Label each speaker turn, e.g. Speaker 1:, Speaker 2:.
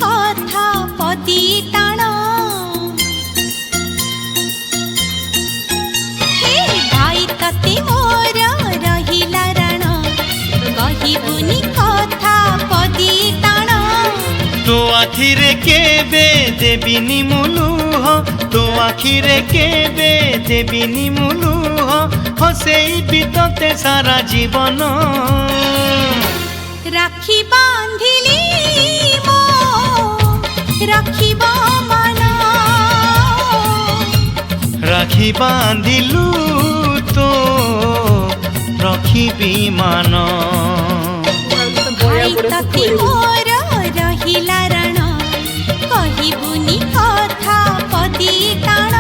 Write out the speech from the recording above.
Speaker 1: कथा पदी टाण हे भाई तते मोर रहिला राण कहिबुनी कथा पदी टाण
Speaker 2: तो आखिरे केबे देबिनी मुलुह तो आखिरे केबे देबिनी मुलुह हसेई बितते सारा जीवन
Speaker 1: राखी बांधिली मो राखिब मन
Speaker 2: राखी बांधिलु तो रखिबी मान
Speaker 1: भाई तते मोर रहिला राण कहिबुनी कथा पदी टाण